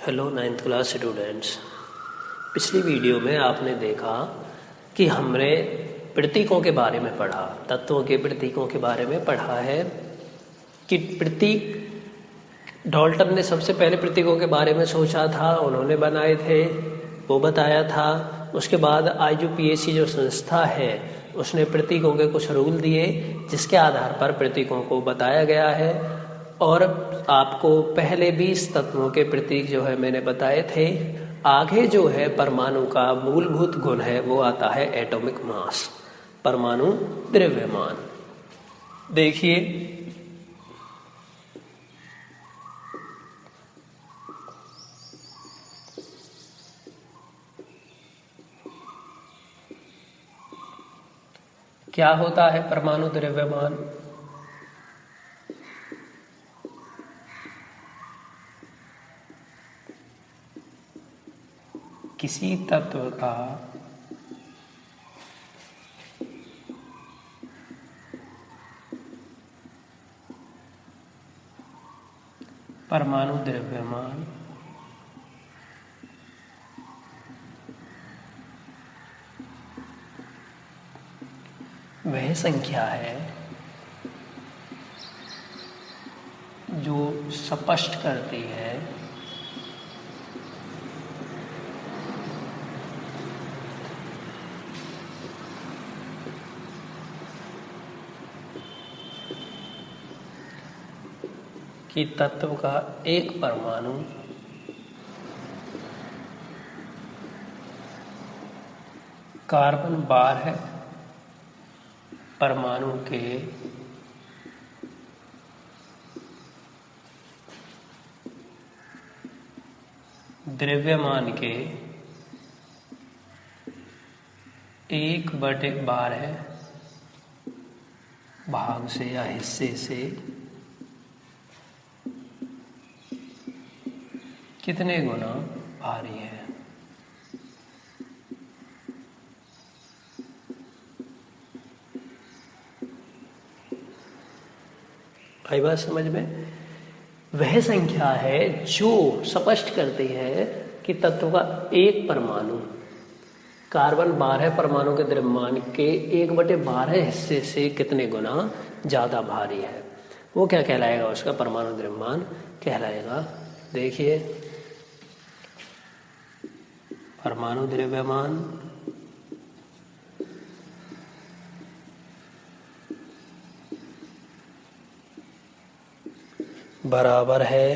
Hello ninth class students. पिछली video में आपने देखा कि हमने प्रतीकों के बारे में पढ़ा, तत्वों के प्रतीकों के बारे में पढ़ा है कि प्रतीक डाल्टन ने सबसे पहले प्रतीकों के बारे में सोचा था, उन्होंने बनाए थे, वो बताया था। उसके बाद IUPAC जो संस्था है उसने प्रतीकों के कुछ रूल दिए जिसके आधार पर प्रतीकों को बताया गया है। और आपको पहले 20 तत्वों के प्रतीक जो है मैंने बताए थे। आगे जो है परमाणु का मूलभूत गुण है वो आता है एटॉमिक मास, परमाणु द्रव्यमान। देखिए क्या होता है परमाणु द्रव्यमान। किसी तत्व का परमाणु द्रव्यमान वह संख्या है जो स्पष्ट करती है कि तत्व का एक परमाणु कार्बन 12 परमाणु के द्रव्यमान के 1/12 भाग से या हिस्से से कितने गुना भारी है। आई बात समझ में। वह संख्या है जो स्पष्ट करती है कि तत्व का एक परमाणु कार्बन 12 परमाणु के द्रव्यमान के 1/12 हिस्से से कितने गुना ज्यादा भारी है। वो क्या कहलाएगा, उसका परमाणु द्रव्यमान कहलाएगा। देखिए परमाणु द्रव्यमान बराबर है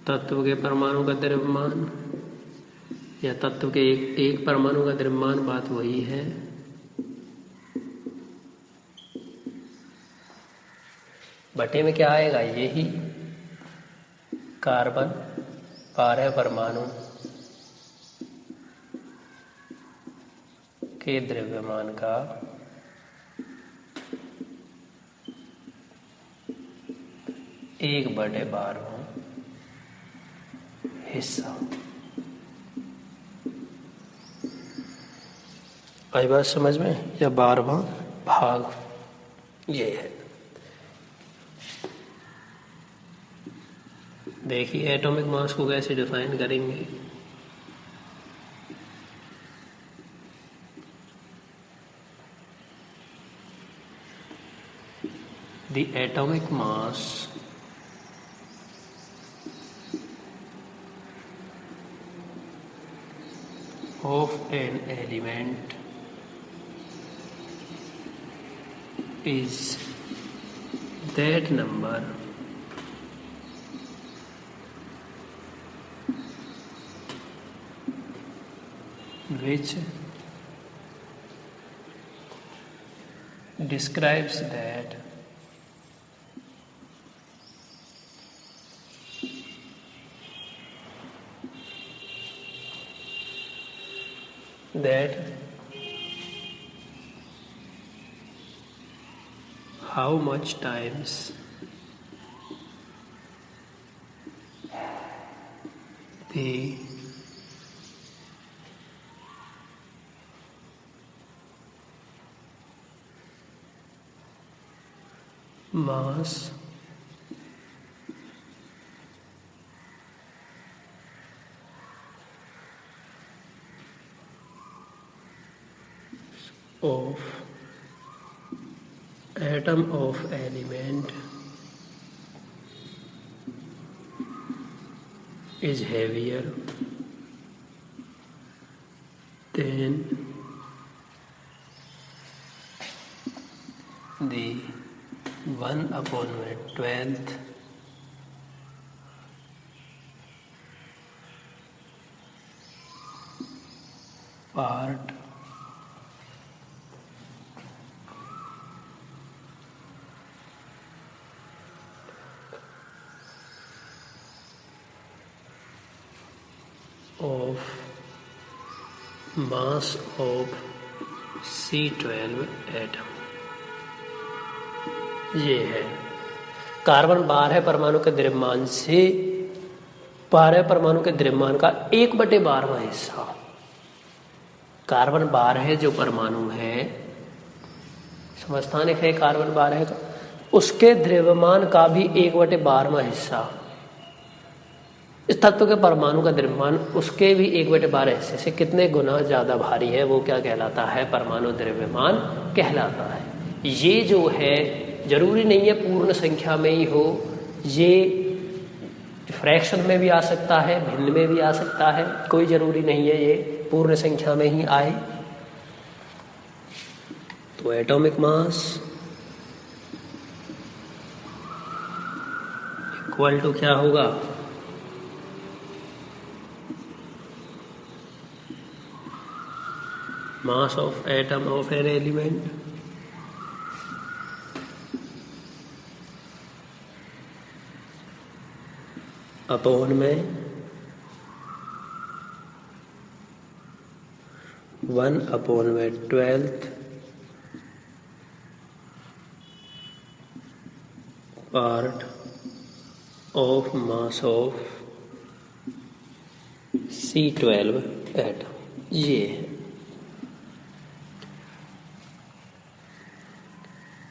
तत्व के परमाणु का द्रव्यमान या तत्व के एक परमाणु का द्रव्यमान, बात वही है, बटे में क्या आएगा, यही कार्बन 12 परमाणु के द्रव्यमान का 1/12 हिस्सा। आई बात समझ में, या 12वां भाग ये है। देखिए एटॉमिक मास को कैसे डिफाइन करेंगे। The atomic mass of an element is that number which describes that how much times the mass of atom of element is heavier than the 1/12th part of mass of C12 atom. ये है carbon 12 परमाणु के द्रव्यमान से 12 परमाणु के द्रव्यमान का 1/12वां हिस्सा। कार्बन 12 जो परमाणु है, समस्थानिक है कार्बन 12 का, उसके द्रव्यमान का भी 1/12वां हिस्सा। इस तत्व के परमाणु का द्रव्यमान उसके भी 1/12 हिस्से से कितने गुना ज्यादा भारी है, वो क्या कहलाता है? परमाणु द्रव्यमान कहलाता है। ये जो है जरूरी नहीं है पूर्ण संख्या में ही हो, ये फ्रैक्शन में भी आ सकता है, भिन्न में भी आ सकता है, कोई जरूरी नहीं है ये पूर्ण संख्या में ही आए। तो एटॉमिक मास इक्वल टू क्या होगा? Mass of atom of an element upon में 1/12th part of mass of C12 atom. ये है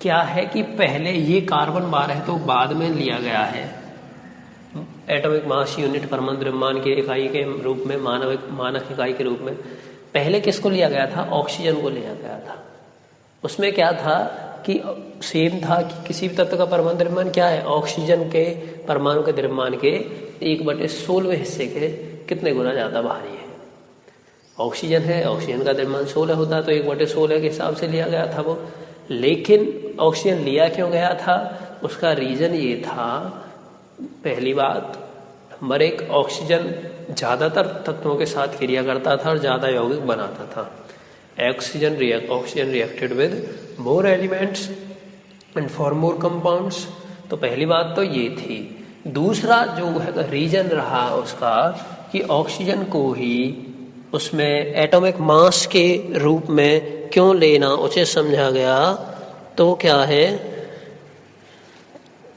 क्या है कि पहले ये कार्बन 12 तो बाद में लिया गया है। एटॉमिक मास यूनिट परमाणु द्रव्यमान की इकाई के रूप में, मानक इकाई के रूप में पहले किसको लिया गया था? ऑक्सीजन को लिया गया था। उसमें क्या था कि सेम था कि किसी भी तत्व का परमाणु द्रव्यमान क्या है? ऑक्सीजन के परमाणु के द्रव्यमान के 1/16 हिस्से के कितने गुना ज्यादा भारी है। ऑक्सीजन है, ऑक्सीजन का द्रव्यमान 16 होता है, तो 1/16 के हिसाब से लिया गया था वो। लेकिन ऑक्सीजन लिया क्यों गया था? उसका रीजन ये था, पहली बात, नंबर 1, ऑक्सीजन ज्यादातर तत्वों के साथ क्रिया करता था और ज्यादा यौगिक बनाता था। Oxygen reacted with more elements and form more compounds. तो पहली बात तो ये थी। दूसरा जो है रीजन रहा उसका कि ऑक्सीजन को ही उसमें एटॉमिक मास के रूप में क्यों लेना उचित समझा गया, तो क्या है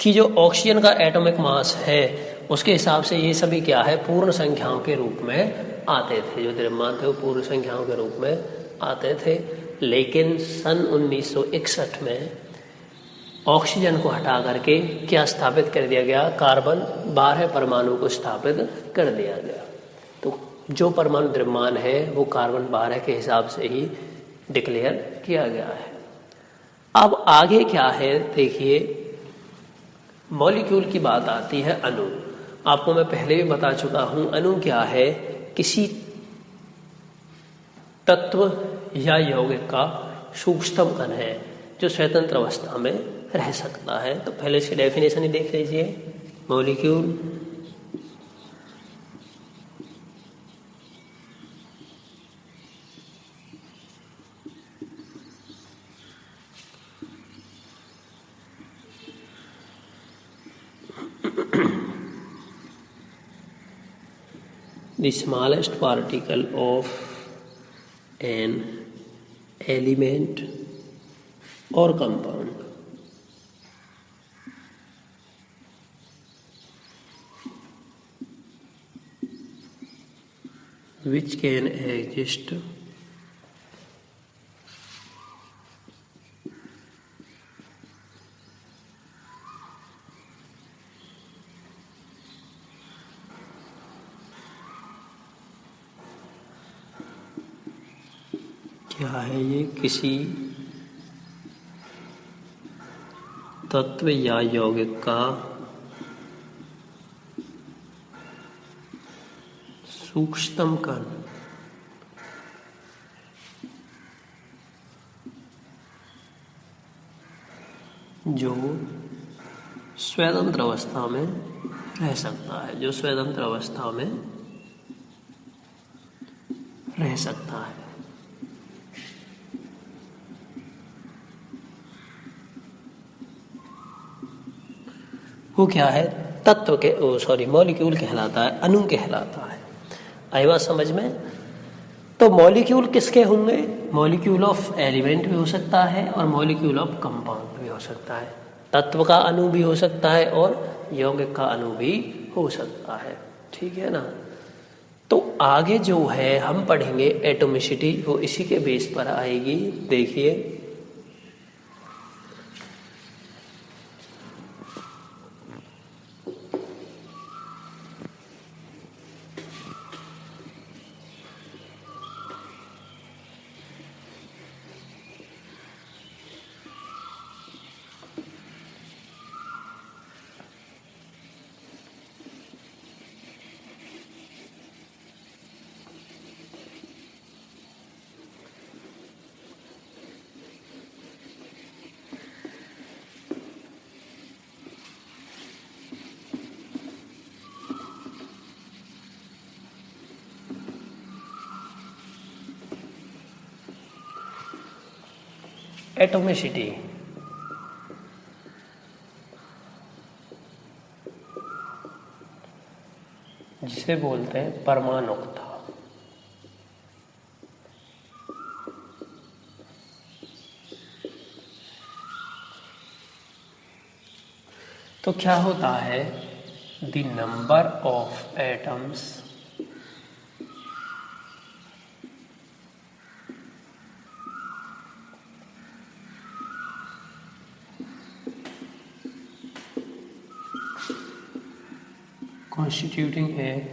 कि जो ऑक्सीजन का एटॉमिक मास है उसके हिसाब से ये सभी क्या है? पूर्ण संख्याओं के रूप में आते थे। जो द्रव्यमान थे वो पूर्ण संख्याओं के रूप में आते थे। लेकिन सन 1961 में ऑक्सीजन को हटा करके क्या स्थापित कर दिया गया? कार्बन 12 परमाणु को स्थापित कर दिया गया। तो जो परमाणु द्रव्यमान है वो कार्बन 12 के हिसाब से ही डिक्लेयर किया गया है। अब आगे क्या है देखिए, मॉलिक्यूल की बात आती है अणु। आपको मैं पहले भी बता चुका हूं, अणु क्या है? किसी तत्व या यौगिक का सूक्ष्मतम कण है जो स्वतंत्र अवस्था में रह सकता है। तो पहले इसकी डेफिनेशन ही देख लीजिए। Molecule the smallest particle of an element or compound which can exist क्या है ये, किसी तत्व या यौगिक का सूक्ष्मतम कण जो स्वतंत्र अवस्था में रह सकता है, जो स्वतंत्र अवस्था में रह सकता है। वो क्या है, तत्व के मॉलिक्यूल कहलाता है, अणु कहलाता है। आई बात समझ में? तो मॉलिक्यूल किसके होंगे? मॉलिक्यूल ऑफ एलिमेंट भी हो सकता है और मॉलिक्यूल ऑफ कंपाउंड भी हो सकता है। तत्व का अणु भी हो सकता है और यौगिक का अणु भी हो सकता है। ठीक है ना? तो आगे जो है हम पढ़ेंगे एटॉमिसिटी, वो इसी के बेस पर आएगी। देखिए, एटॉमिसिटी जिसे बोलते हैं परमाणुकता। तो क्या होता है, the number of atoms constituting a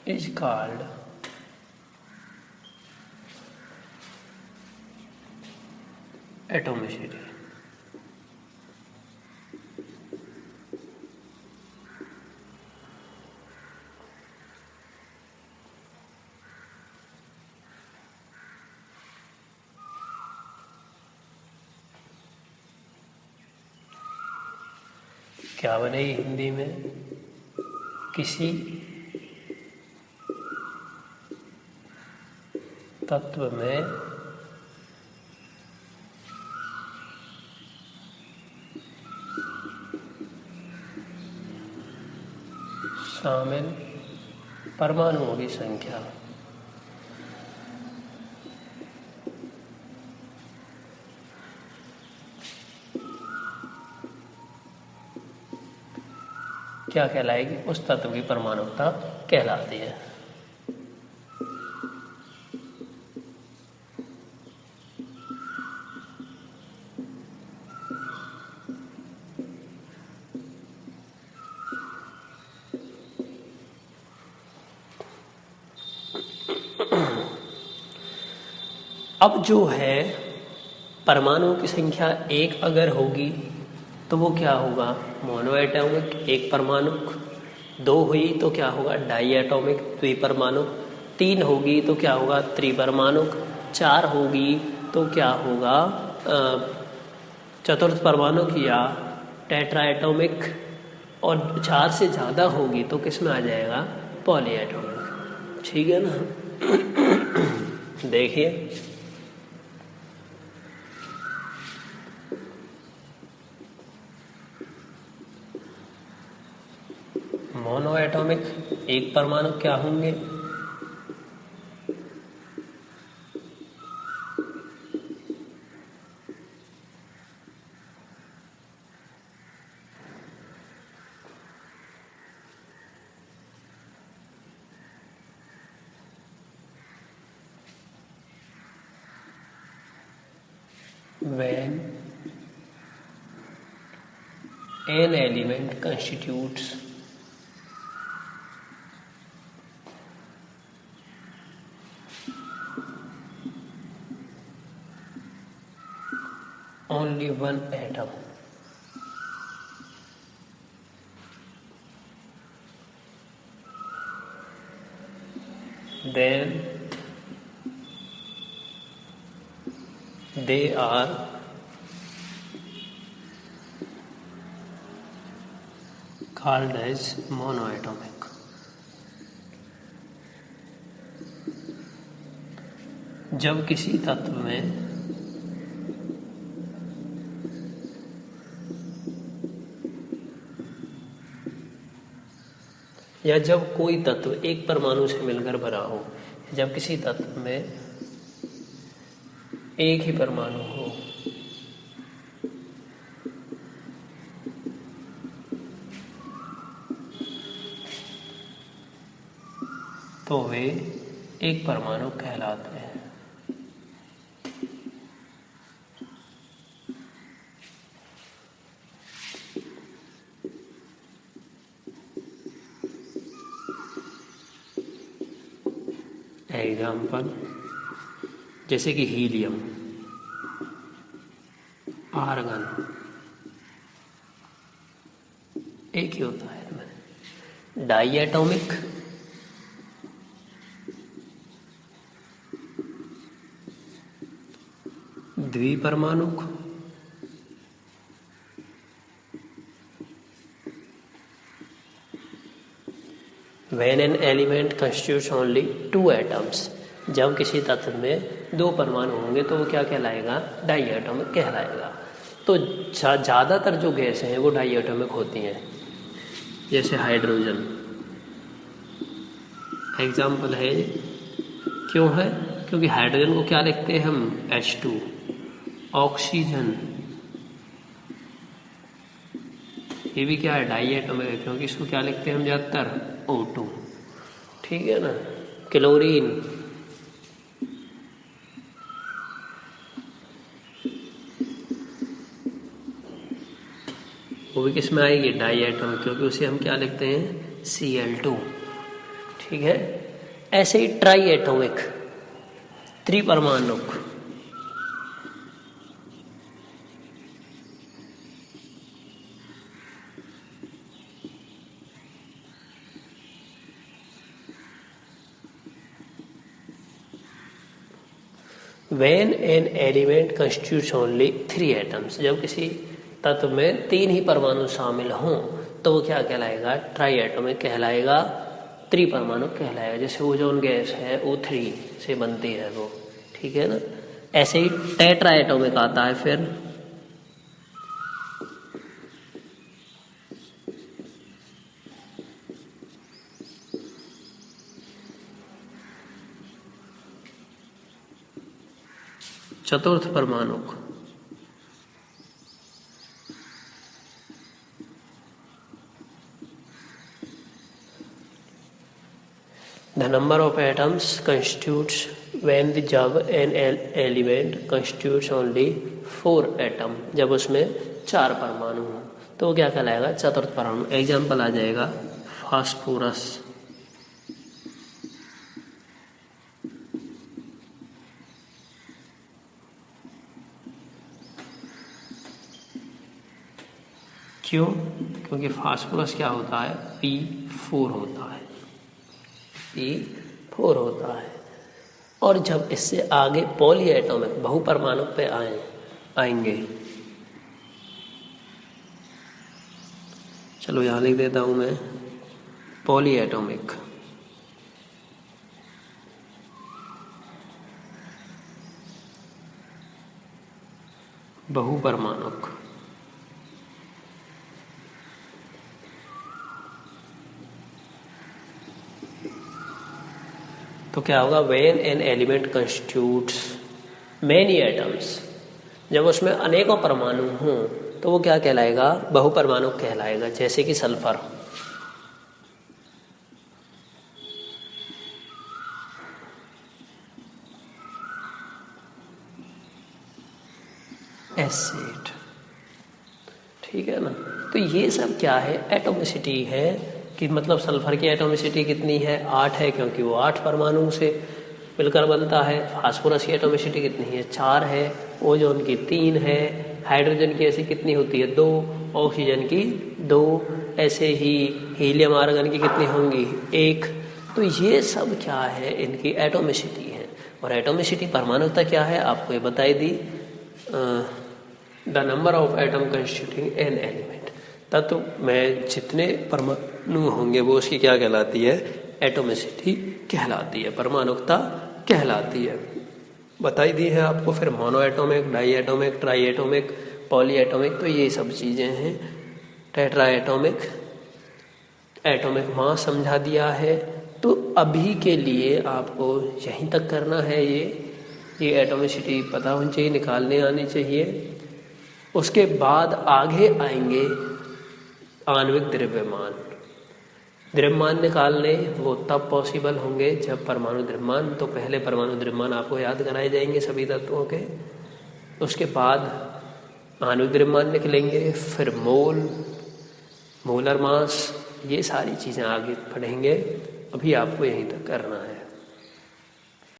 is called atomicity। क्या बनेगी हिंदी में? किसी तत्व में शामिल परमाणुओं की संख्या क्या कहलाएगी? उस तत्व की परमाणुकता कहलाती है। अब जो है परमाणुओं की संख्या एक अगर होगी तो वो क्या होगा? मोनो एटॉमिक, एक परमाणुक। दो हुई तो क्या होगा? डाई एटॉमिक, द्विपरमाणुक। तीन होगी तो क्या होगा? त्रिपरमाणुक। चार होगी तो क्या होगा? चतुर्थ परमाणुक या टेट्रा एटॉमिक। और चार से ज़्यादा होगी तो किस में आ जाएगा? Poly atomic. ठीक है ना? देखिए, मोनो एटॉमिक एक परमाणु क्या होंगे? when an element constitutes only one atom. Then they are called as monoatomic. जब किसी तत्व में या जब कोई तत्व एक परमाणु से मिलकर बना हो, जब किसी तत्व में एक ही परमाणु हो, तो वे एक परमाणु कहलाते हैं। एग्जाम्पल जैसे कि हीलियम, आर्गन, एक ही होता है इनमें। डाई एटॉमिक, द्विपरमाणुक, When an element constitutes only two atoms, जब किसी तत्व में दो परमाणु होंगे तो वो क्या कहलाएगा? डाई एटॉमिक कहलाएगा। तो ज़्यादातर जो गैसें हैं वो डाई एटॉमिक होती हैं, जैसे हाइड्रोजन एग्जाम्पल है। क्यों है? क्योंकि हाइड्रोजन को क्या लिखते हैं हम? H2। ऑक्सीजन ये भी क्या है? डाई एटॉमिक है, क्योंकि इसको क्या लिखते हैं हम ज़्यादातर? O2। ठीक है ना। क्लोरीन, वो भी किस में आएगी? डाई एटॉमिक, क्योंकि उसे हम क्या लिखते हैं? Cl2। ठीक है। ऐसे ही ट्राई एटॉमिक, त्रिपरमाणुक, When an element constitutes only three atoms, जब किसी तत्व में तीन ही परमाणु शामिल हों तो वो क्या कहलाएगा? ट्राई एटॉमिक कहलाएगा, त्रिपरमाणु कहलाएगा। जैसे ओजोन गैस है O3 से बनती है वो। ठीक है ना। ऐसे ही टेट्रा एटॉमिक आता है फिर। चतुर्थ परमाणुक, the number of atoms constitutes when जब an element constitutes only 4 atom, जब उसमें 4 परमाणु हो तो वो क्या कहलाएगा? चतुर्थ परमाणु। एग्जाम्पल आ जाएगा फास्फोरस, क्यों? क्योंकि फास्फोरस क्या होता है? P4 होता है, P4 होता है। और जब इससे आगे पॉली एटॉमिक, बहुपरमाणु पे आएंगे, चलो यहाँ लिख देता हूँ मैं, पॉली एटॉमिक, बहुपरमाणुक, तो क्या होगा? When an element constitutes many atoms, जब उसमें अनेकों परमाणु हों तो वो क्या कहलाएगा? बहुपरमाणु कहलाएगा। जैसे कि सल्फर, एसिड। ठीक है ना। तो ये सब क्या है, एटोमिसिटी है। कि मतलब सल्फर की एटोमिसिटी कितनी है, 8 है, क्योंकि वो 8 परमाणु से मिलकर बनता है। फास्फोरस की एटोमिसिटी कितनी है, 4 है। ओजोन की 3 है। हाइड्रोजन की ऐसी कितनी होती है, 2। ऑक्सीजन की 2। ऐसे ही हीलियम आर्गन की कितनी होंगी, 1। तो ये सब क्या है, इनकी एटोमिसिटी है। और एटोमिसिटी परमाणुता क्या है, आपको ये बताई दी, the number of atom constituting an element. तत्व में जितने परमाणु होंगे वो उसकी क्या कहलाती है, एटोमिसिटी कहलाती है, परमाणुकता कहलाती है। बताई दी है आपको। फिर mono atomic, di atomic, try atomic, poly atomic, तो ये सब चीज़ें हैं। टेट्रा एटोमिक, एटोमिक मास समझा दिया है। तो अभी के लिए आपको यहीं तक करना है। ये एटोमिसिटी पता होनी चाहिए, निकालने आनी चाहिए। उसके बाद आगे आएंगे आणविक द्रव्यमान। द्रव्यमान निकालने वो तब पॉसिबल होंगे जब परमाणु द्रव्यमान, तो पहले परमाणु द्रव्यमान आपको याद कराए जाएंगे सभी तत्वों के। उसके बाद आणविक द्रव्यमान निकलेंगे, फिर मोल, मोलर मास, ये सारी चीज़ें आगे पढ़ेंगे। अभी आपको यहीं तक करना है।